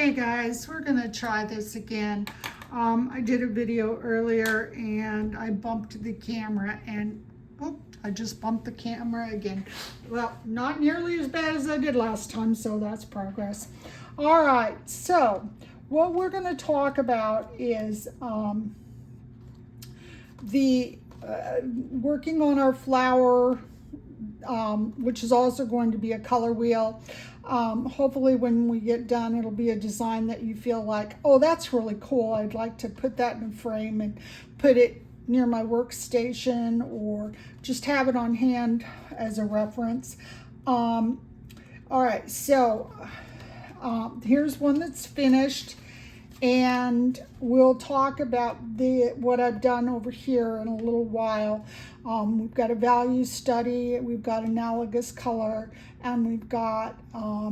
Hey guys, we're gonna try this again. I did a video earlier and I bumped the camera and I just bumped the camera again. Well, not nearly as bad as I did last time, so that's progress. All right, so what we're gonna talk about is working on our flower, which is also going to be a color wheel. Hopefully when we get done, it'll be a design that you feel like, oh, that's really cool. I'd like to put that in a frame and put it near my workstation or just have it on hand as a reference. All right, so here's one that's finished, and we'll talk about what I've done over here in a little while. We've got a value study, we've got analogous color, and we've got a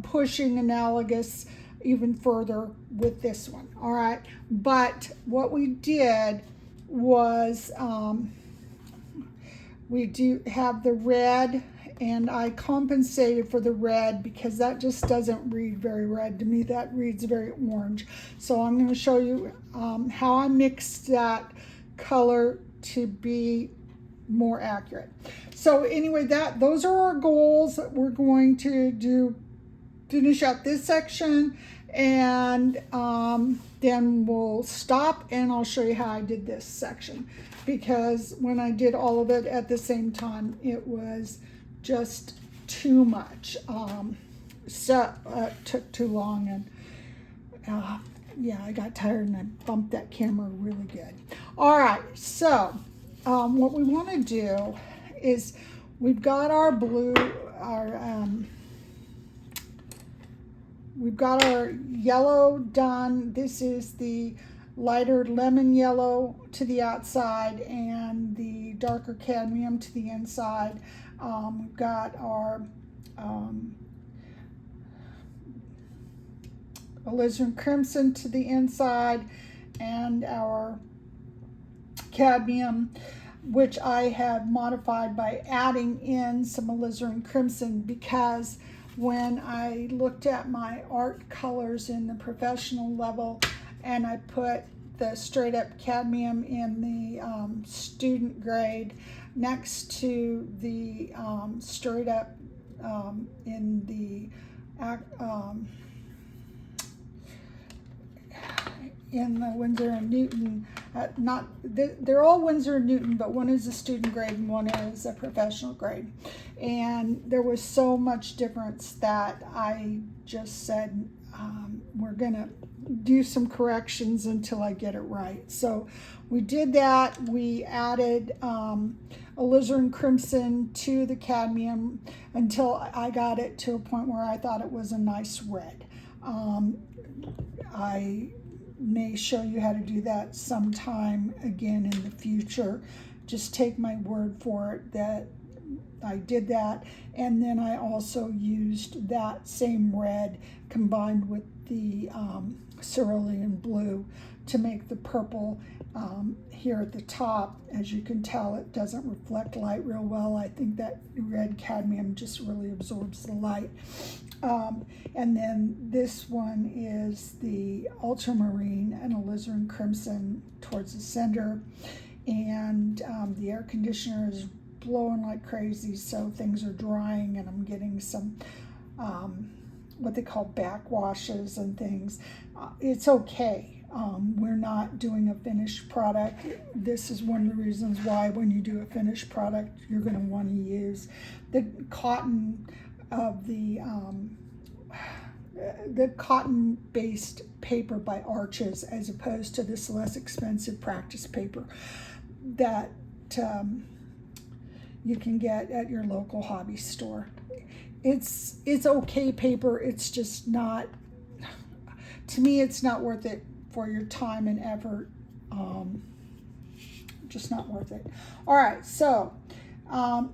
pushing analogous even further with this one. All right, but what we did was we do have the red, and I compensated for the red because that just doesn't read very red to me. That reads very orange. So I'm going to show you how I mixed that color to be more accurate. So anyway, those are our goals. We're going to finish out this section, and then we'll stop and I'll show you how I did this section, because when I did all of it at the same time, it was just too much. Took too long, and yeah, I got tired and I bumped that camera really good. All right, so what we want to do is we've got our blue, we've got our yellow done. This is the lighter lemon yellow to the outside and the darker cadmium to the inside. We've got our alizarin crimson to the inside and our cadmium, which I have modified by adding in some alizarin crimson, because when I looked at my art colors in the professional level and I put the straight up cadmium in the student grade next to the straight up in the Winsor and Newton, they're all Winsor and Newton, but one is a student grade and one is a professional grade. And there was so much difference that I just said, we're gonna do some corrections until I get it right. So we did that. We added alizarin crimson to the cadmium until I got it to a point where I thought it was a nice red. I may show you how to do that sometime again in the future. Just take my word for it that I did that. And then I also used that same red combined with the cerulean blue to make the purple here at the top. As you can tell, it doesn't reflect light real well. I think that red cadmium just really absorbs the light. And then this one is the ultramarine and alizarin crimson towards the center. And the air conditioner is blowing like crazy, so things are drying, and I'm getting some what they call backwashes and things. It's okay. We're not doing a finished product. This is one of the reasons why when you do a finished product, you're going to want to use the cotton of the cotton-based paper by Arches, as opposed to this less expensive practice paper that you can get at your local hobby store. It's okay paper. It's just not, to me, it's not worth it for your time and effort. Just not worth it. All right, so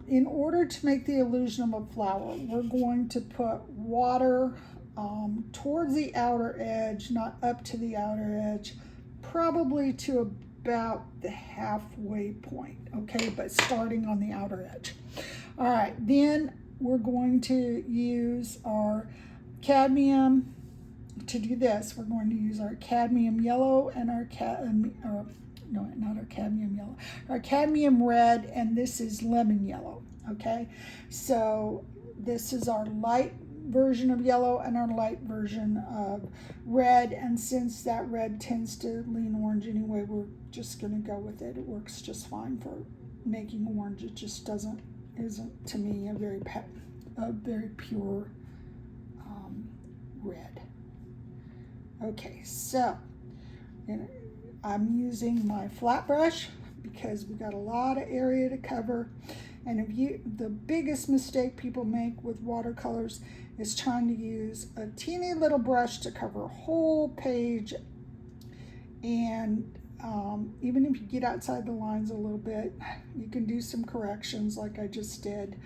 in order to make the illusion of a flower, we're going to put water towards the outer edge, not up to the outer edge, probably to about the halfway point, okay, but starting on the outer edge. All right, then we're going to use our cadmium. To do this, we're going to use our cadmium yellow and our no, not our cadmium yellow, our cadmium red, and this is lemon yellow. Okay, so this is our light version of yellow and our light version of red, and since that red tends to lean orange anyway, we're just going to go with it. It works just fine for making orange. It just isn't to me a very pure red. Okay, so I'm using my flat brush because we got a lot of area to cover. And the biggest mistake people make with watercolors is trying to use a teeny little brush to cover a whole page. And even if you get outside the lines a little bit, you can do some corrections like I just did.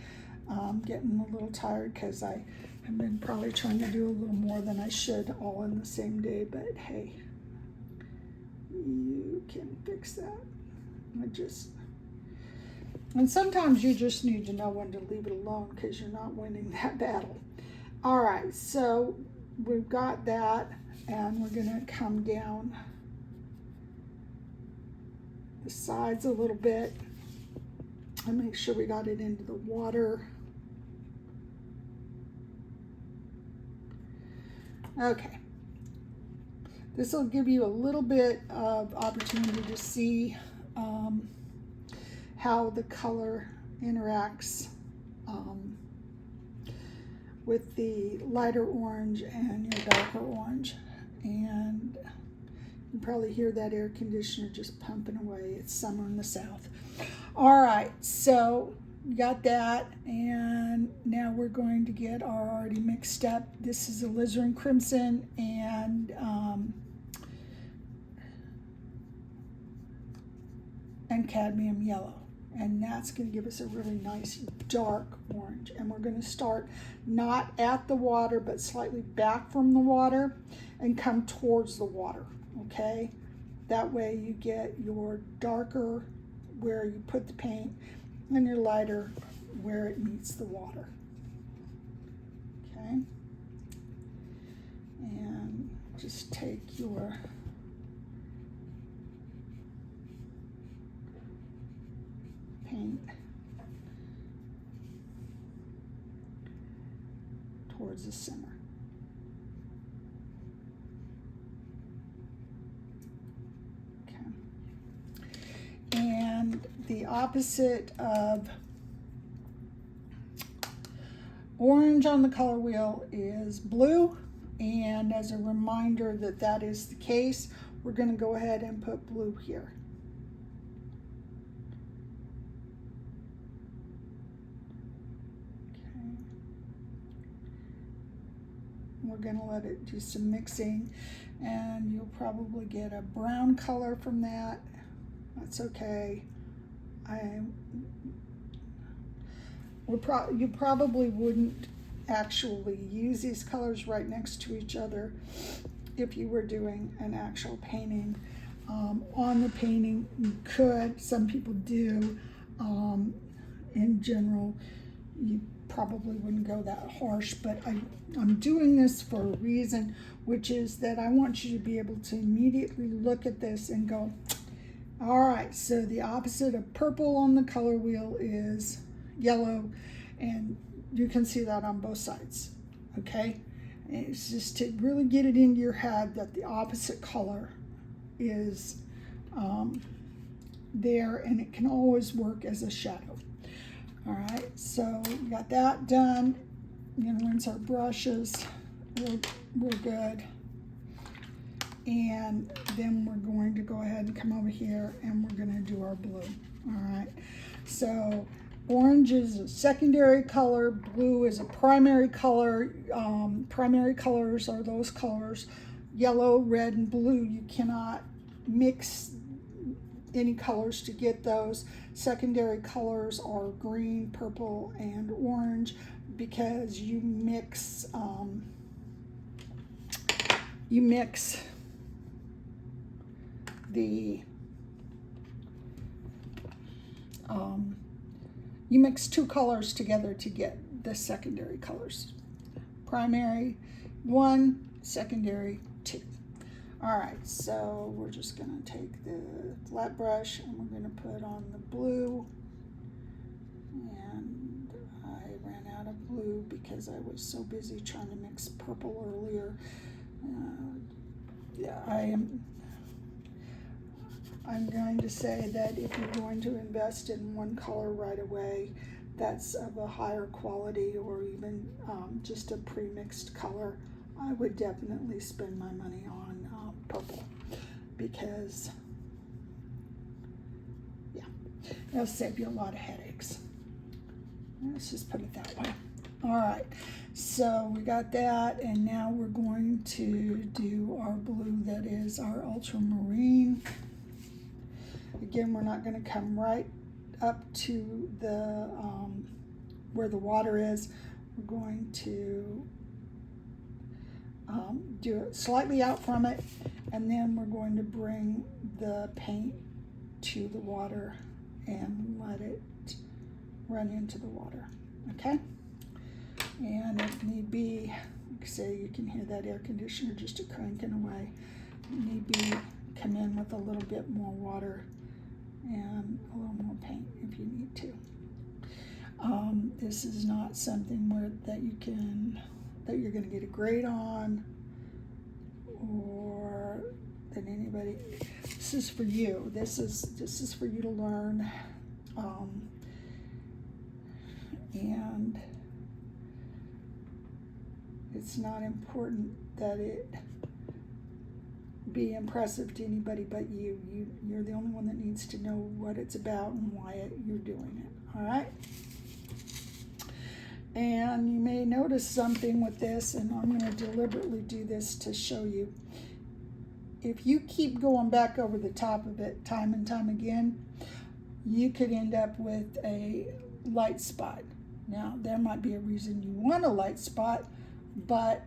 Getting a little tired because I have been probably trying to do a little more than I should all in the same day, but hey, you can fix that. And sometimes you just need to know when to leave it alone because you're not winning that battle. All right, so we've got that, and we're going to come down the sides a little bit and make sure we got it into the water. Okay, this will give you a little bit of opportunity to see how the color interacts with the lighter orange and your darker orange. And you probably hear that air conditioner just pumping away. It's summer in the South. All right, so you got that, and now we're going to get our already mixed up. This is alizarin crimson and cadmium yellow, and that's going to give us a really nice dark orange. And we're going to start not at the water but slightly back from the water and come towards the water. Okay, that way you get your darker where you put the paint and your lighter where it meets the water. Okay, and just take your paint towards the center. And the opposite of orange on the color wheel is blue. And as a reminder that that is the case, we're going to go ahead and put blue here. Okay. We're going to let it do some mixing, and you'll probably get a brown color from that. That's okay. You probably wouldn't actually use these colors right next to each other if you were doing an actual painting. On the painting, you could. Some people do. In general, you probably wouldn't go that harsh, but I'm doing this for a reason, which is that I want you to be able to immediately look at this and go, all right, so the opposite of purple on the color wheel is yellow, and you can see that on both sides, okay? And it's just to really get it into your head that the opposite color is there, and it can always work as a shadow. All right, so we got that done. We're gonna rinse our brushes real good. And then we're going to go ahead and come over here and we're going to do our blue. All right, so orange is a secondary color, blue is a primary color. Primary colors are those colors, yellow, red, and blue. You cannot mix any colors to get those. Secondary colors are green, purple, and orange, because you mix you mix two colors together to get the secondary colors. Primary 1, secondary 2. All right, so we're just gonna take the flat brush and we're gonna put on the blue. And I ran out of blue because I was so busy trying to mix purple earlier. Yeah, I'm going to say that if you're going to invest in one color right away that's of a higher quality, or even just a pre-mixed color, I would definitely spend my money on purple, because yeah, it'll save you a lot of headaches. Let's just put it that way. All right, so we got that, and now we're going to do our blue that is our ultramarine. Again, we're not going to come right up to the where the water is. We're going to do it slightly out from it, and then we're going to bring the paint to the water and let it run into the water, okay? And if need be, like I say, you can hear that air conditioner just a cranking away. If need be, come in with a little bit more water and a little more paint if you need to. This is not something that you're going to get a grade on, or that anybody. This is for you. This is for you to learn, and it's not important that it be impressive to anybody but you. You're the only one that needs to know what it's about and why you're doing it. All right. And you may notice something with this, and I'm going to deliberately do this to show you. If you keep going back over the top of it time and time again, you could end up with a light spot. Now, there might be a reason you want a light spot, but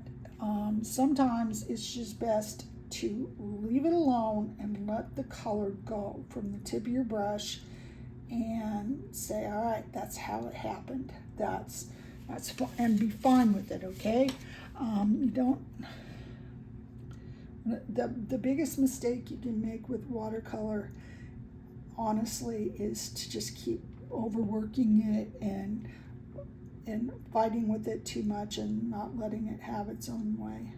sometimes it's just best to leave it alone and let the color go from the tip of your brush and say, all right, that's how it happened. That's and be fine with it, okay? You don't. The biggest mistake you can make with watercolor, honestly, is to just keep overworking it and fighting with it too much and not letting it have its own way.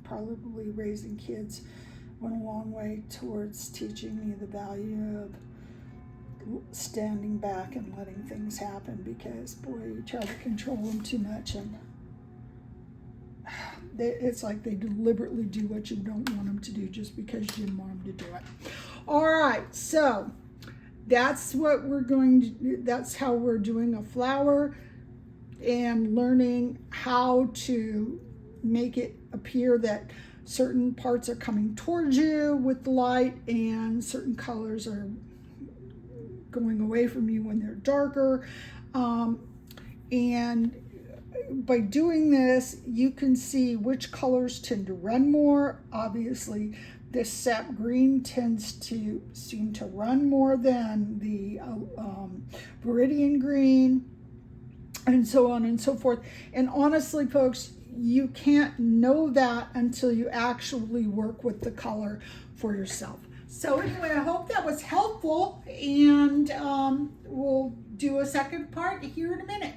Probably raising kids went a long way towards teaching me the value of standing back and letting things happen, because boy, you try to control them too much and it's like they deliberately do what you don't want them to do just because you didn't want them to do it. All right, so that's what we're going to do. That's how we're doing a flower, and learning how to make it appear that certain parts are coming towards you with the light and certain colors are going away from you when they're darker. And by doing this, you can see which colors tend to run more. Obviously, this sap green tends to seem to run more than the viridian green, and so on and so forth. And honestly, folks, you can't know that until you actually work with the color for yourself. So anyway, I hope that was helpful, and we'll do a second part here in a minute.